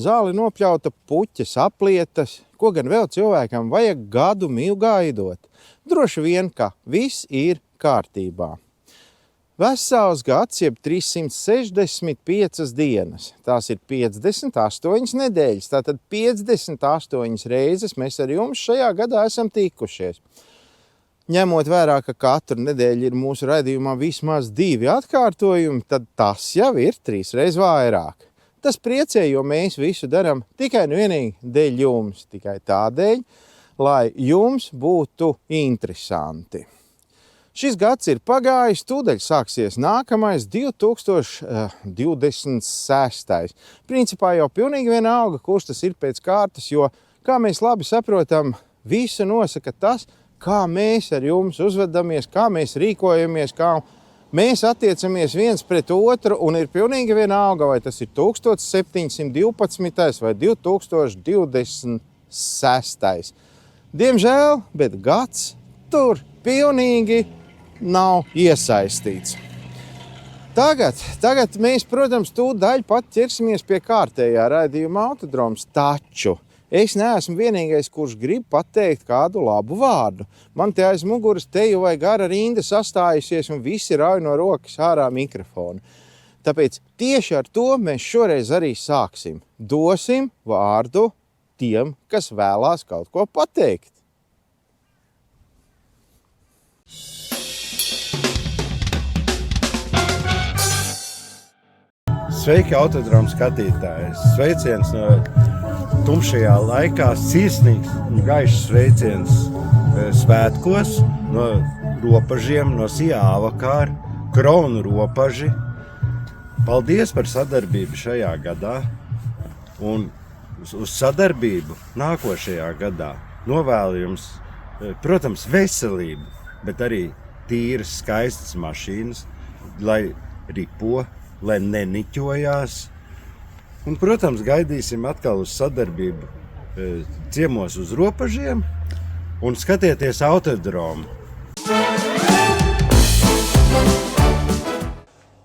Zāle nopļauta, puķes aplietas, ko gan vēl cilvēkam vajag gadu gaidot. Droši vien, ka viss ir kārtībā. Vesels gads, jeb 365 dienas. Tās ir 58 nedēļas, tātad 58 reizes mēs ar jums šajā gadā esam tikušies. Ņemot vērā, ka katru nedēļu ir mūsu raidījumā vismaz 2 atkārtojumi, tad tas jau ir 3 reizes vairāk. Tas priecē, jo mēs visu darām tikai un vienīgi dēļ jums, tikai tādēļ, lai jums būtu interesanti. Šis gads ir pagājis, tūdaļ sāksies nākamais 2026. Principā jau pilnīgi vienalga, kurš tas ir pēc kārtas, jo, kā mēs labi saprotam, visu nosaka tas, kā mēs ar jums uzvedamies, kā mēs rīkojamies, kā mēs attiecamies viens pret otru, un ir pilnīgi vienalga, vai tas ir 1712. vai 2026. Diemžēl, bet gads tur pilnīgi nav iesaistīts. Tagad mēs, protams, tūdaļ pat ķersimies pie kārtējā raidījuma Autodroms, taču es neesmu vienīgais, kurš grib pateikt kādu labu vārdu. Man te aiz muguras teju vai gara rinda sastājusies un visi rauj no rokas ārā mikrofonu. Tāpēc tieši ar to mēs šoreiz arī sāksim. Dosim vārdu tiem, kas vēlās kaut ko pateikt. Sveiki, Autodromu skatītāji! Sveiciens no tumšajā laikā, sirsnīgs un gaišs sveiciens svētkos no ropažiem, no Sijāvakāra, Kronu ropaži. Paldies par sadarbību šajā gadā un uz sadarbību nākošajā gadā. Novēlu jums, protams, veselību, bet arī tīras, skaistas mašīnas, lai ripo, lai neniķojās. Un, protams, gaidīsim atkal uz sadarbību ciemos uz ropažiem un skatieties Autodromu.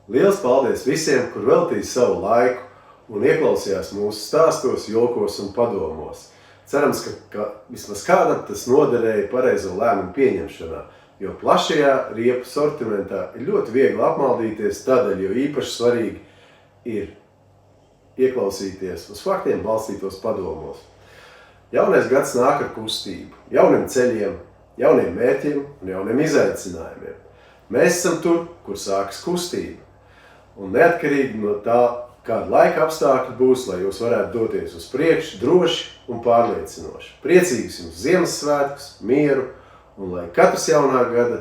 Liels paldies visiem, kur veltīja savu laiku un ieklausījās mūsu stāstos, jokos un padomos. Cerams, ka vismaz kādam tas noderēja pareizo lēmumu pieņemšanā, jo plašajā riepu sortimentā ir ļoti viegli apmaldīties, tādēļ jo īpaši svarīgi ir ieklausīties uz faktiem balstītos padomos. Jaunais gads nāk ar kustību, jauniem ceļiem, jauniem mērķiem un jauniem izaicinājumiem. Mēs esam tur, kur sākas kustība. Un neatkarīgi no tā, kāda laika apstākļi būs, lai jūs varētu doties uz priekšu droši un pārliecinoši. Priecīgus jums Ziemassvētkus, mieru, un lai katrs jaunā gada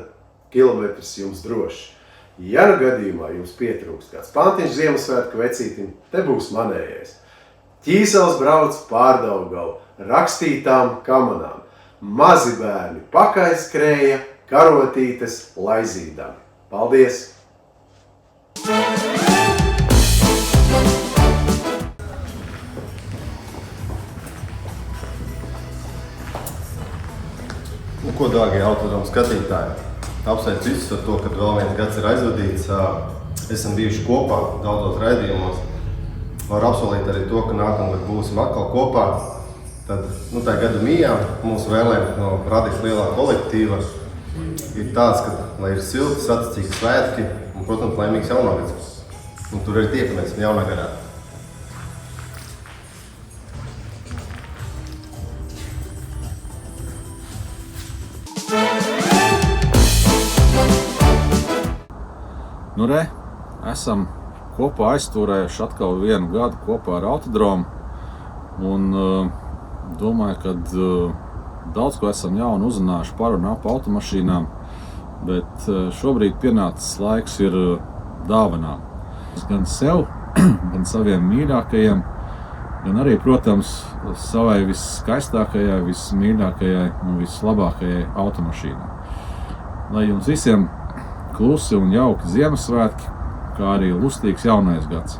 kilometrs jums droši. Ja nu gadījumā jums pietrūkst kāds pantiņš Ziemassvētku vecītim, te būs manējais. Ķīsels brauc Pārdaugavu, rakstītām kamanām. Mazi bērni pakaļskrēja, karotītes laizīdami. Paldies! Ko, dārgie Autodromu skatītāji, apsveicu visus ar to, ka vēl viens gads ir aizvadīts. Esam bijuši kopā daudzos raidījumos. Varu apsolīt arī to, ka nākamgad būsim atkal kopā. Tad, tā gada mījā mūsu vēlējums no radīs lielā kolektīva ir tāds, ka, lai ir silti, saticīgi svētki un, protams, laimīgs jaunagads. Un tur arī tiekamies jaunā gadā. Nu re, esam kopā aizturējuši atkal vienu gadu kopā ar Autodromu un domāju, ka daudz ko esam jaunu uzzinājuši par un ap automašīnām, bet šobrīd pienācis laiks ir dāvanām. Gan sev, gan saviem mīļākajiem, gan arī, protams, savai visskaistākajai, vismīļākajai un vislabākajai automašīnai. Lai jums visiem klusi un jauki Ziemassvētki, kā arī lustīgs jaunais gads.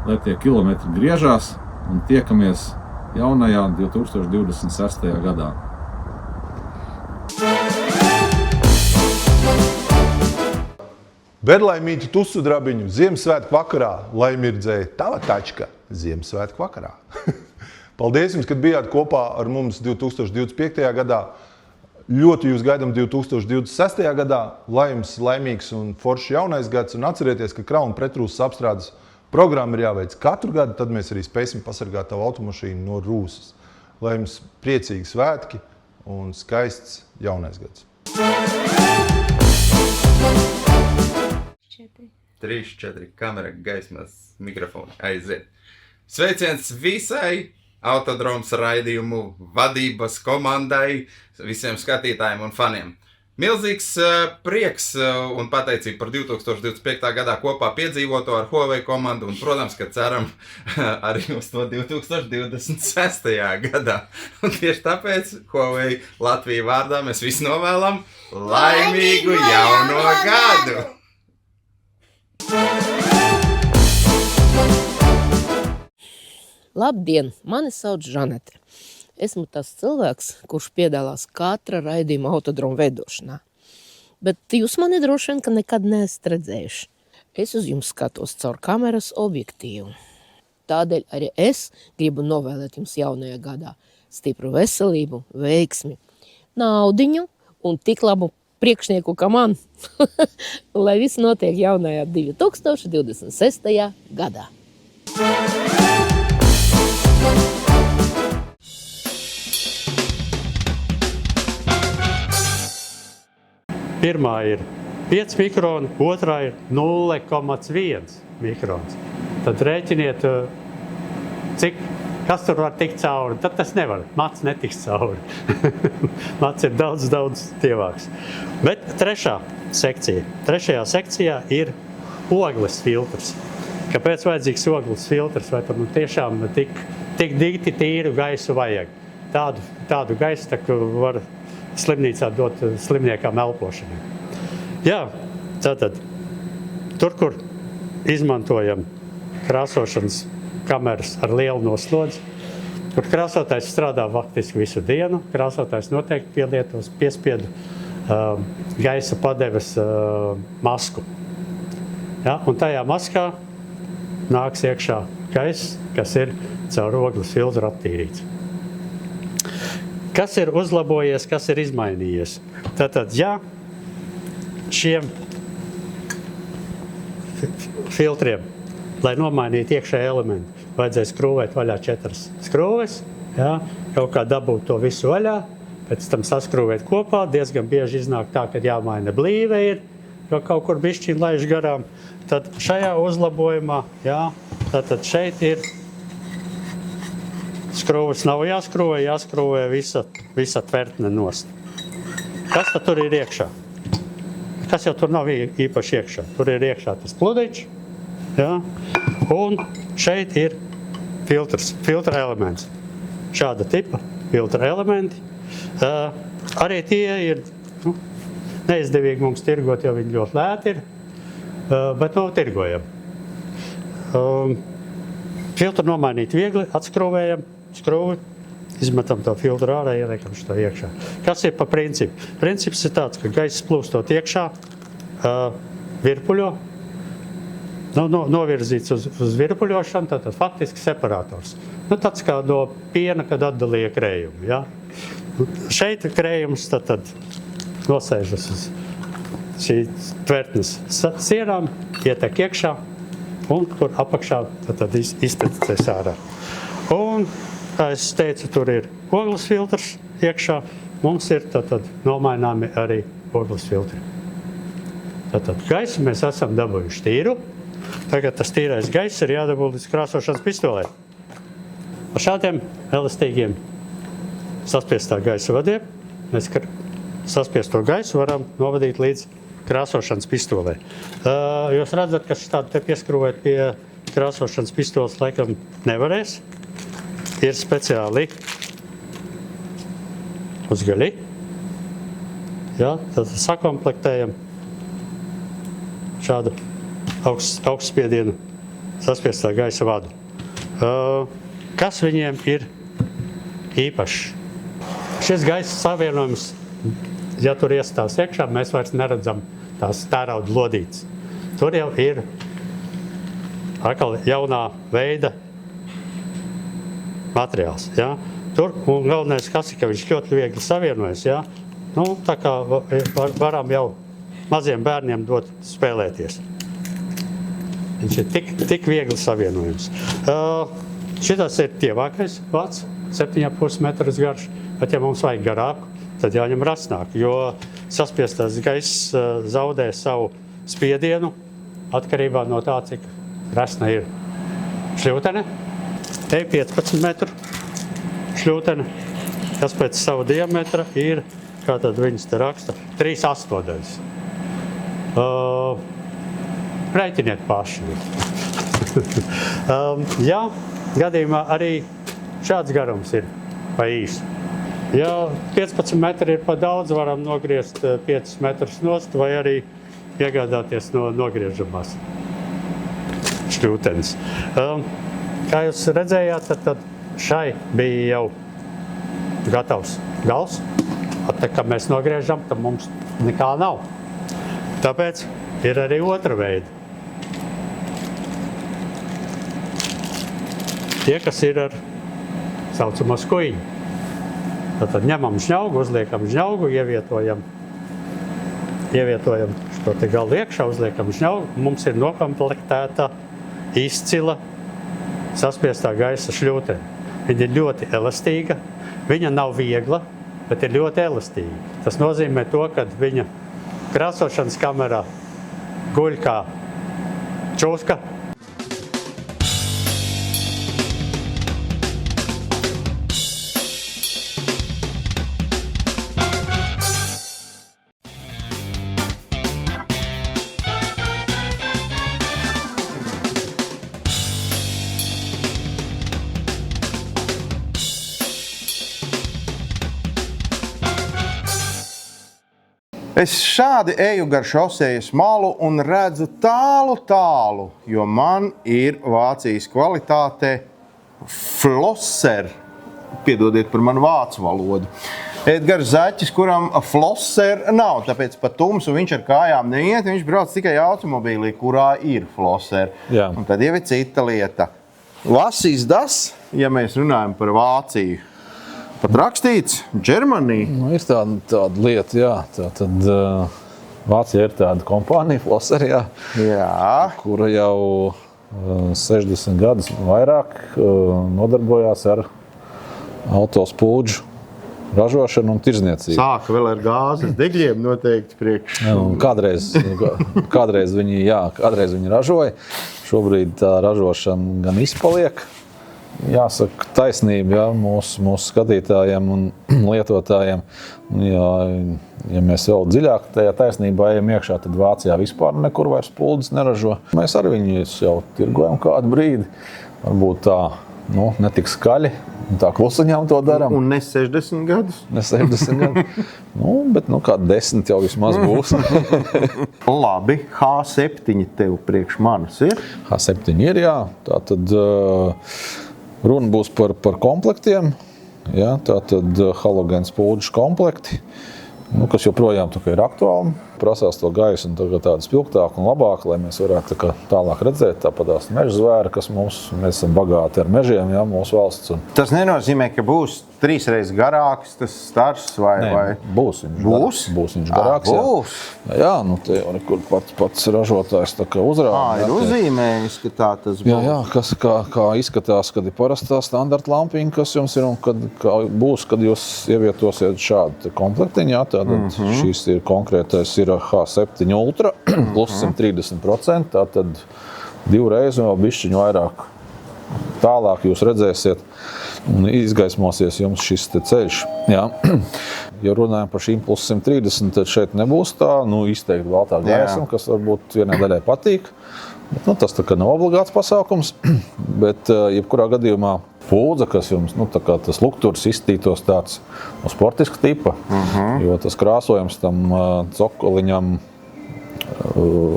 Lai tie kilometri griežās un tiekamies jaunajā 2026. gadā. Berlaimītu tusu drabiņu Ziemassvētku vakarā, lai mirdzēja tava tačka! Ziemassvētku vakarā. Paldies jums, kad bijāt kopā ar mums 2025. gadā. Ļoti jūs gaidām 2026. gadā. Lai jums laimīgs un foršs jaunais gads. Un atcerieties, ka krauna pretrūsas apstrādes programma ir jāveic katru gadu, tad mēs arī spēsim pasargāt tavu automašīnu no rūsas. Lai jums priecīgi svētki un skaists jaunais gads. 3, 4, kamera, gaismas, mikrofoni, aiziet. Sveiciens visai Autodroms raidījumu vadības komandai, visiem skatītājiem un faniem. Milzīgs prieks un pateicība par 2025. gadā kopā piedzīvoto ar Huawei komandu un, protams, ka ceram arī uz to 2026. gadā. Un tieši tāpēc Huawei Latviju vārdā mēs visi novēlam laimīgu jauno gadu! Labdien, mani sauc Žanete. Esmu tas cilvēks, kurš piedalās katra raidījuma Autodroma veidošanā. Bet jūs mani droši vien, ka nekad neesat redzējuši. Es uz jums skatos caur kameras objektīvu. Tādēļ arī es gribu novēlēt jums jaunajā gadā stipru veselību, veiksmi, naudiņu un tik labu priekšnieku kā man, lai viss notiek jaunajā 2026. gadā. Pirmā ir 5 mikroni, otrā ir 0,1 mikrons. Tad rēķiniet, kas tur var tikt cauri. Tad tas nevar. Mats netiks cauri. Mats ir daudz tievāks. Bet trešajā sekcijā ir ogles filtrs. Kāpēc vajadzīgs ogles filtrs? Vai tam tiešām tik dikti tīru gaisu vajag? Tādu gaisu, tā, ka var slimnīcā dot slimniekām elpošanai. Jā, tātad tur, kur izmantojam krāsošanas kameras ar lielu noslodzi, kur krāsotājs strādā faktiski visu dienu, krāsotājs noteikti pielietos piespiedu gaisa padeves masku. Ja, un tajā maskā nāks iekšā gaiss, kas ir caur ogles filtru attīrīts. Kas ir uzlabojies, kas ir izmainījies? Tātad, ja šiem filtriem, lai nomainītu iekšējo elementu, vajadzēja skrūvēt vaļā 4 skrūves, ja, kaut kā dabūt to visu vaļā, pēc tam saskrūvēt kopā, diezgan bieži iznāk tā, ka jāmaina blīve ir, jo kaut kur bišķiņ laiž garām. Tad šajā uzlabojumā, ja, tātad šeit ir skrūves nav jāskrūvē visa tvertne nost. Kas tad tur ir iekšā? Kas jau tur nav īpaši iekšā? Tur ir iekšā tas pludiņš, ja? Un šeit ir filtra elements. Šāda tipa filtra elementi. Arī tie ir neizdevīgi mums tirgot, jo viņi ļoti lēti ir, bet tirgojam. Filtru nomainīt viegli, atskrūvējam skrūvi, izmetam to filtru ārā, ieliekam šo iekšā. Kas ir pa principu? Princips ir tāds, ka gaiss plūstot iekšā, virpuļo, novirzīts uz virpuļošanu, tad faktiski separators. Tāds kā no piena, kad atdalīja krējumu. Ja? Šeit krējums tad nosēžas uz šī tvertnes sienām, ietek iekšā, un kur apakšā tad iztecēs ārā. Un, kā es teicu, tur ir ogles filtrs iekšā. Mums ir tad nomaināmi arī ogles filtri. Tātad gaisu mēs esam dabūjuši tīru. Tagad tas tīrais gaiss ir jādabū līdz krāsošanas pistolē. Ar šādiem elastīgiem saspiestā gaisa vadiem mēs saspiesto gaisu varam novadīt līdz krāsošanas pistolē. Jūs redzat, ka šādi te pieskrūvēt pie krāsošanas pistoles laikam nevarēs. Ir speciāli uzgaļi. Ja, tad sakomplektējam šādu augstspiedienu saspiestā gaisa vadu. Kas viņiem ir īpašs? Šis gaisa savienojums, ja tur iestās iekšā, mēs vairs neredzam tās tērauda lodītes. Tur jau ir atkal jaunā veida materiāls. Ja? Tur galvenais, kas ir, ka viņš ļoti viegli savienojas. Ja? Nu, tā kā varam jau maziem bērniem dot spēlēties. Viņš ir tik viegli savienojums. Šitas ir tievākais vats, 7,5 metrus garš, bet ja mums vajag garāku, tad jāņem rasnāk, jo saspiestās gaiss zaudē savu spiedienu atkarībā no tā, cik rasna ir šļūtene. Te 15 metru šļūtene, kas pēc savu diametra ir, kā tad viņas te raksta, 3/8. Rēķiniet paši. Jā, gadījumā arī šāds garums ir pa īsu. Ja 15 metri ir pa daudz, varam nogriezt 5 metrus nost vai arī iegādāties no nogriežamās šļūtenes. Kā jūs redzējāt, tad šai bija jau gatavs gals. Tad, kad mēs nogriežam, tad mums nekā nav. Tāpēc ir arī otra veida. Tie, kas ir ar saucamo skuiņu. Tad ņemam žņaugu, uzliekam žņaugu, ievietojam šo te galu iekšā, uzliekam žņaugu. Mums ir nokomplektēta izcila saspiestā gaisa šļūtene. Viņa ir ļoti elastīga, viņa nav viegla, bet ir ļoti elastīga. Tas nozīmē to, ka viņa krāsošanas kamerā guļ kā čūska. Es šādi eju gar šosejas malu un redzu tālu, jo man ir Vācijas kvalitāte flosser. Piedodiet par manu vācu valodu. Edgars Zaķis, kuram flosser nav, tāpēc pa tumsu viņš ar kājām neiet, viņš brauc tikai automobīlī, kurā ir flosser. Jā. Un tad jau ir cita lieta. Lasīs das, ja mēs runājam par Vāciju. Pat rakstīts Germany. Nu, ir tāda lieta, jā. Tad Vācija ir tāda kompānija, Flosser, Jā. kura jau 60 gadus vairāk nodarbojās ar autospūdžu ražošanu un tirdzniecību. Sāka vēl ar gāzes degļiem noteikti priekš. Kādreiz viņi ražoja. Šobrīd tā ražošana gan izpaliek. Jāsaka taisnība mūsu skatītājiem un lietotājiem. Ja mēs vēl dziļāk tajā taisnībā ejam iekšā, tad Vācijā vispār nekur vairs spuldzes neražo. Mēs ar viņus jau tirgojam kādu brīdi. Varbūt tā netik skaļi, tā klusaņām to darām. Un ne 60 gadus? Ne 60 gadus. Bet kādi 10 jau vismaz būs. Labi, H7 tev priekš manis ir? H7 ir, jā. Tātad runa būs par komplektiem. Jā, tātad halogēnu spuldzes komplekti, kas joprojām ir aktuāli. Prasās to gaisu un tādu spilgtāku un labāku, lai mēs varētu tālāk redzēt. Tāpatās meža zvēri, kas mēs esam bagāti ar mežiem, mūsu valsts. Tas nenozīmē, ka būs 3 reizes garāks tas stars vai? Būs viņš garāks. Būs? Jā, te jau nekur pats ražotājs uzrāda. Ir uzzīmējis, ka tā tas būs. Jā, kā izskatās, kad ir parastā standarta lampiņa, kas jums ir un kad jūs ievietosiet šādu komplektiņu. Tātad šīs ir konkrētais ir H7 Ultra plus 130%, tātad 2 reizes vēl bišķiņu vairāk. Tālāk jūs redzēsiet un izgaismosies jums šis ceļš. Jā. Ja runājam par šīm plus 130, tad šeit nebūs tā izteikti baltā gaisma, kas varbūt vienai daļai patīk. Bet, tas nav obligāts pasākums, bet jebkurā gadījumā spuldze, kas jums tas lukturs izstītos tāds sportiska tipa, jo tas krāsojums tam cokoliņam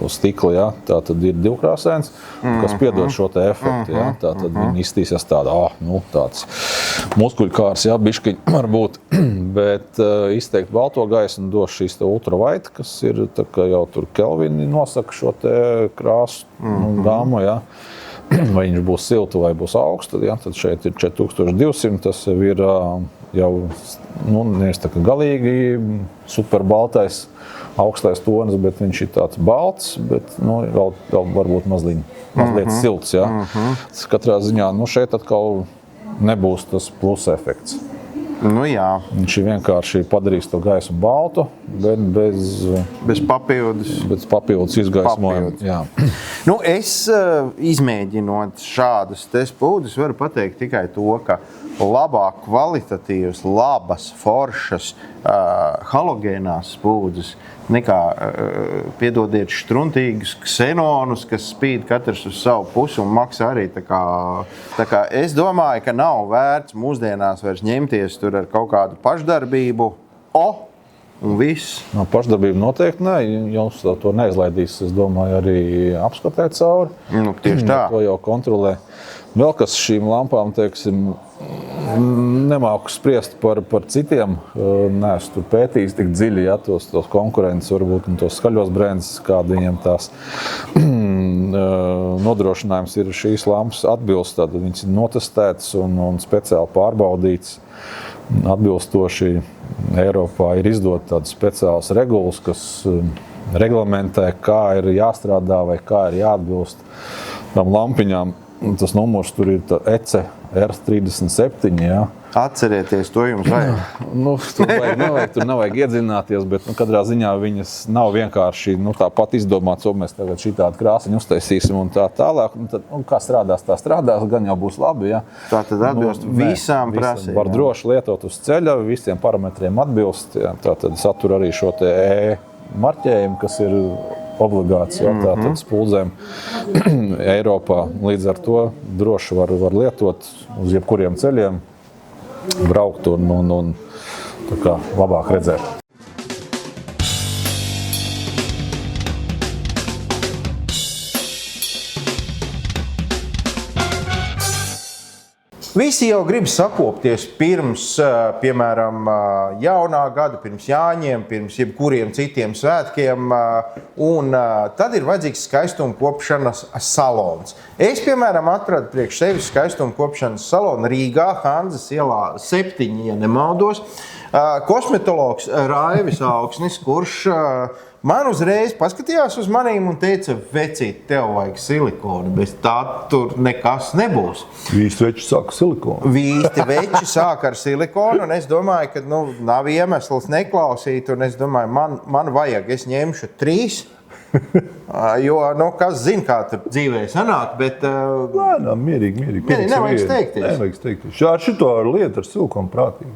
stikli, tātad ir divkrāsēns, kas piedod šo te efektu. Tātad viņi izstīsies tāds muskuļkārs, biškiņ varbūt, bet izteikti balto gaismu dos šīs te ultraviolet, kas ir jau tur Kelvini nosaka šo te krāsu gāmu, vai viņš būs siltu vai būs augsts, ja, tad šeit ir 4200, tas ir jau nevis tā kā galīgi superbaltais, augstais tonis, bet viņš ir tāds balts, bet vēl varbūt mazliet silts. Ja. Katrā ziņā šeit atkal nebūs tas plus efekts. Jā. Viņš ir vienkārši padarījis to gaisu baltu, bet bez papildus izgaismojuma. Jā. Es izmēģinot šādas spūdes varu pateikt tikai to, ka labāk kvalitatīvas, labas, foršas, halogēnās spūdes nekā, piedodiet, štruntīgus ksenonus, kas spīd katrs uz savu pusi un maksā arī tā kā es domāju, ka nav vērts mūsdienās vairs ņemties tur ar kaut kādu pašdarbību. Un viss. Pašdarbība noteikti nē, jums to neizlaidīs, es domāju, arī apskatēt cauri. Tieši tā. To jau kontrolē. Vēl kas šīm lampām, teiksim, nemāku spriest par citiem, neesmu tur pētījis tik dziļi, ja, tos konkurences varbūt un tos skaļos brendus, kāda viņiem tās nodrošinājums ir šīs lampas atbilst, tad viņas ir notestētas un speciāli pārbaudītas. Atbilstoši Eiropā ir izdot tādas speciālas regulas, kas reglamentē, kā ir jāstrādā vai kā ir jāatbilst tam lampiņām. Tas numurs tur ir ECE R37. Ja. Atcerieties, to jums vajag. Tur nevajag iedzināties, bet katrā ziņā viņas nav vienkārši tāpat izdomāts, mēs tagad šitādu krāsiņu uztaisīsim un tā tālāk. Tad, kā strādās, tā strādās, gan jau būs labi. Ja. Tā tad atbilst visām prasībām. Var droši lietot uz ceļa, visiem parametriem atbilst. Ja. Tā tad satur arī šo te marķējumu, kas ir obligāts, ja, tātad spuldzēm Eiropā. Līdz ar to droši var lietot uz jebkuriem ceļiem, braukt un tā kā labāk redzēt. Visi jau grib sakopties pirms, piemēram, jaunā gada, pirms Jāņiem, pirms jebkuriem citiem svētkiem, un tad ir vajadzīgs skaistuma kopšanas salons. Es, piemēram, atradu priekš sevis skaistuma kopšanas salonu Rīgā, Hanzas ielā 7, ja nemaldos. Kosmetologs Raivis Augsnis, kurš man uzreiz paskatījās uz manīm un teica, vecīt, tev vajag silikonu, bez tā tur nekas nebūs. Vīsti veči sāk silikonu. Vīsti veči sāk ar silikonu, un es domāju, ka nav iemesls neklausīt, un es domāju, man vajag, es ņemšu 3, jo, kas zina, kā tur dzīvē sanāk, bet... Nē, mierīgi. Nevajag steigties. Nevajag steigties. Šito lietu ar silikonu prātīgi.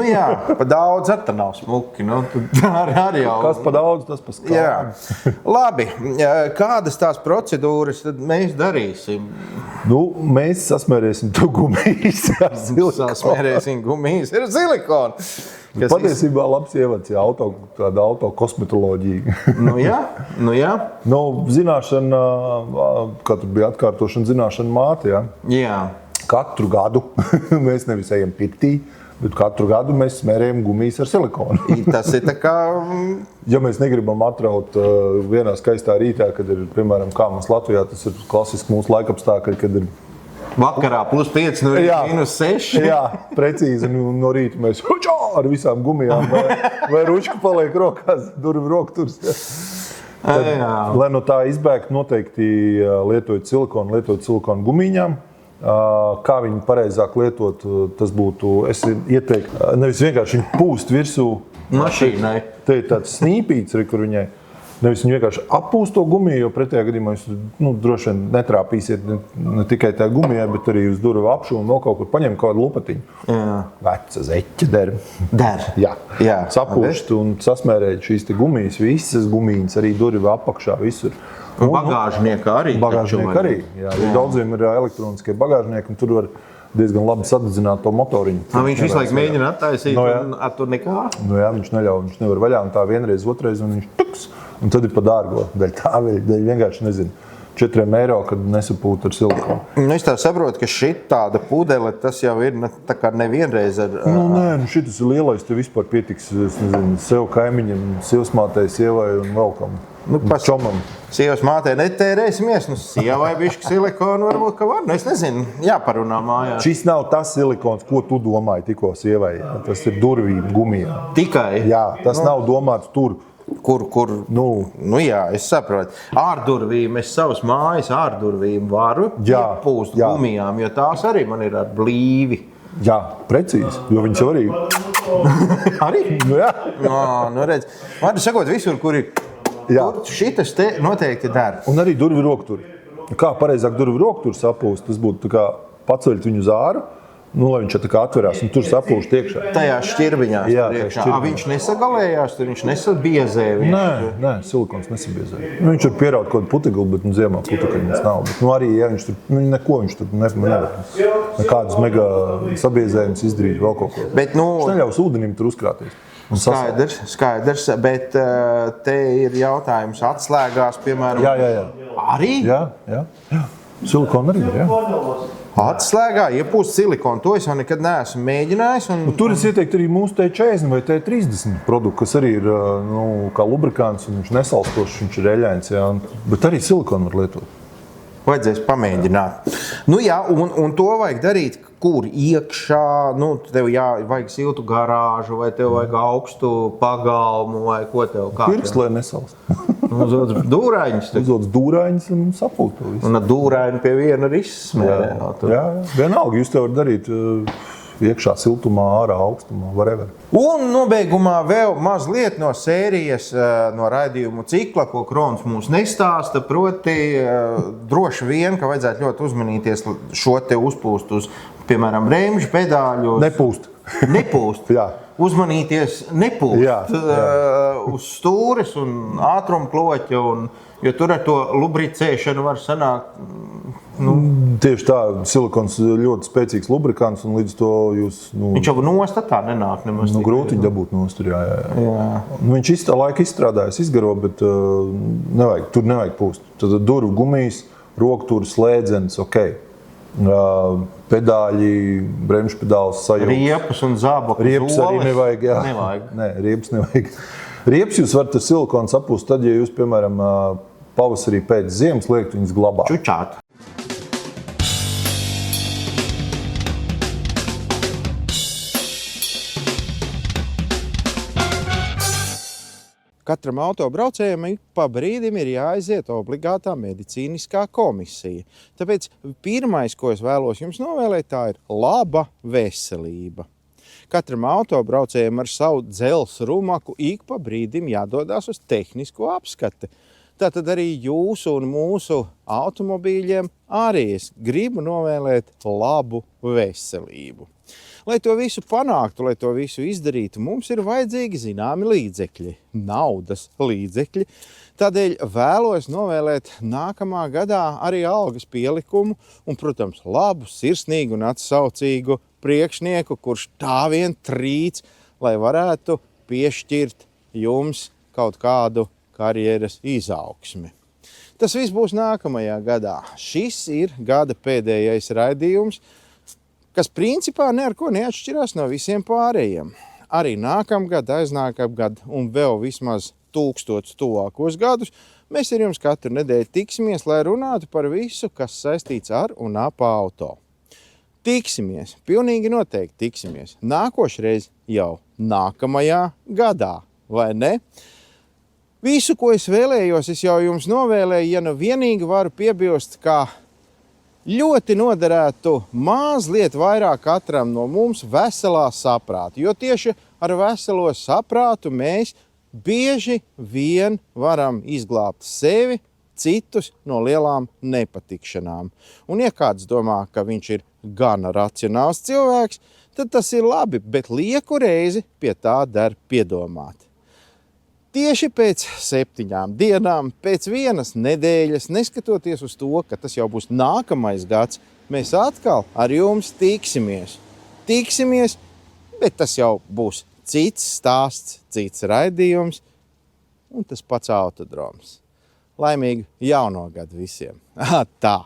Jā, pa daudz ar tā nav smuki. Arī jau. Kas pa daudz, tas pa skābi. Jā. Labi, kādas tās procedūras tad mēs darīsim? Mēs sasmērēsim to gumijas ar silikonu. Sasmērēsim gumijas ar silikonu. Patiesībā labs ievads, tāda autokosmetoloģija. Jā. Zināšana, kā tur bija atkārtošana, zināšana māte, ja? Jā. Katru gadu mēs nevis ejam pirtī, bet katru gadu mēs smērējam gumijas ar silikonu. Tas ir tā kā... Ja mēs negribam atraut vienā skaistā rītā, kad ir, piemēram, kā mums Latvijā, tas ir klasiski mūsu laikapstākļi, kad ir vakarā +5, no rīta -6. Jā, precīzi. No rīta mēs ar visām gumijām vai ručku paliek rokās, durvi rokturs. Lai no tā izbēgt, noteikti lietojot silikonu gumīņām. Kā viņu pareizāk lietot, tas būtu, es ieteiktu, nevis vienkārši viņu pūst virsū mašīnai. Te ir tāds snīpīts, kur viņai nevis viņu vienkārši appūst to gumiju, jo pretējā gadījumā jūs droši vien netrāpīsiet ne tikai tā gumijai, bet arī uz durvu apšu un vēl kaut kur paņem kādu lupatiņu. Veca zeķa der. Jā. Sapūst un sasmērēt šīs te gumijas, visas gumijas, arī durvu apakšā, visur. Bagāžnieka arī. Jā. Daudziem ir elektroniskie bagāžnieki, un tur var diezgan labi sadedzināt to motoriņu. Viņš visu laiku mēģina attaisīt un ar tur nekā? Jā, viņš nevar vaļā, un tā vienreiz, otrais, un viņš tuks, un tad ir pa dārgo. Dēļ vienkārši nezinu. 4 eiro, kad nesapūta ar silikonu. Es tā saprotu, ka šitāda pudele, tas jau ir tā kā nevienreiz ar... Šitas ir lielais, te vispār pietiks, sev kaimiņam, sievsmātei, sievai un vēl kam. Nu, Čomam. Sievas mātei netērēsimies, sievai bišķi silikonu varbūt, ka var. Es nezinu, jāparunā mājās. Šis nav tas silikons, ko tu domāji tikko sievai. Jā. Tas ir durvīm gumijā. Tikai? Jā, tas nav domāts tur. Kur? Nu jā, es saprotu. Ārdurvīm, es savas mājas ārdurvīm varu iepūst gumijām, jo tās arī man ir ar blīvi. Jā, precīzi, jo viņas jau arī. Arī? Nu, jā. Redz. Vārdu sakot, visur, kur ir tur, šitas te noteikti der. Un arī durvi rokturi. Kā pareizāk durvi rokturi sapūst, tas būtu tā kā paceļt viņu uz āru, lai viņš tā kā atverās un tur sapūst iekšā. Tajā šķirbiņās jā, tur iekšā. Viņš nesagalējās, tur viņš nesabiezē. Nē, silikons nesabiezē. Viņš tur pieraut kaut kādu putekli, bet ziemā putekļi mums nav. Bet, arī, ja viņš tur, neko viņš tur nevar. Nekādas mega sabiezējumus izdarīt vēl kaut ko. Bet, viņš neļaus ūdenim tur uzkrāties. Skaidrs, bet te ir jautājums atslēgās, piemēram. Jā. Arī? Jā. Silikona arī ir, jā. Atslēgā iepūst silikonu. To es jau nekad neesmu mēģinājis. Tur es ieteiktu arī mūsu T40 vai T30 produktu, kas arī ir kā lubrikants, un viņš nesalstošs, viņš ir eļains, jā. Bet arī silikonu var lietot. Vajadzēs pamēģināt. Un to vajag darīt, kur iekšā, tev vajag siltu garāžu, vai tev vajag augstu pagalmu, vai ko tev kā. Pirksts, lai nesalst. Uzvelc dūraiņus. Uzvelc dūraiņus un sapūt to visu. Un ar dūraiņu pie viena arī izsmērē. Jā. Vienalga, jūs te varat darīt iekšā siltumā, ārā augstumā, whatever. Un nobeigumā vēl mazliet no sērijas, no raidījumu cikla, ko Krons mums nestāsta, proti droši vien, ka vajadzētu ļoti uzmanīties šo te uzpūst uz, piemēram, bremžu pedāļus. Nepūst. Jā. Uzmanīties nepūst uz stūres un ātrumkloķa, jo tur ar to lubricēšanu var sanākt. Tieši tā, silikons ļoti spēcīgs lubrikants, un līdz to jūs... Viņš jau nost tā nenāk nemaz. Grūti viņu dabūt nost, jā. Viņš laika izstrādājas, izgaro, bet tur nevajag pūst. Tad durvu gumijas, rokturi, slēdzenes, pedāļi, bremžu pedāls sajūtas. Riepas un zābaku Riepas arī nevajag, jā. Nē, riepas nevajag. Riepas jūs varat ar silikonu sapūst tad, ja jūs, piemēram, pavasarī pēc ziemas liekat viņas glabāt. Čučāt. Katram autobraucējam ik pa brīdim ir jāaiziet obligātā medicīniskā komisija. Tāpēc pirmais, ko es vēlos jums novēlēt, tā ir laba veselība. Katram autobraucējam ar savu dzelzs rumaku ik pa brīdim jādodas uz tehnisko apskati. Tātad arī jūsu un mūsu automobīļiem arī es gribu novēlēt labu veselību. Lai to visu panāktu, lai to visu izdarītu, mums ir vajadzīgi zināmi līdzekļi, naudas līdzekļi. Tādēļ vēlos novēlēt nākamā gadā arī algas pielikumu un, protams, labu, sirsnīgu un atsaucīgu priekšnieku, kurš tā vien trīc, lai varētu piešķirt jums kaut kādu karjeras izaugsmi. Tas viss būs nākamajā gadā. Šis ir gada pēdējais raidījums, kas principā ne ar ko neatšķirās no visiem pārējiem. Arī nākamgad, aiznākamgad un vēl vismaz 1000 tuvākos gadus mēs ar jums katru nedēļu tiksimies, lai runātu par visu, kas saistīts ar un ap auto. Tiksimies, pilnīgi noteikti tiksimies. Nākošreiz jau nākamajā gadā, vai ne? Visu, ko es vēlējos, es jau jums novēlēju, ja nu vienīgi varu piebilst, ka ļoti noderētu mazliet vairāk katram no mums veselā saprāta, jo tieši ar veselo saprātu mēs bieži vien varam izglābt sevi, citus no lielām nepatikšanām. Un ja kāds domā, ka viņš ir gana racionāls cilvēks, tad tas ir labi, bet lieku reizi pie tā der piedomāt. Tieši pēc 7 dienām, pēc vienas nedēļas, neskatoties uz to, ka tas jau būs nākamais gads, mēs atkal ar jums tiksimies. Bet tas jau būs cits stāsts, cits raidījums un tas pats autodroms. Laimīgu jauno gadu visiem! Tā!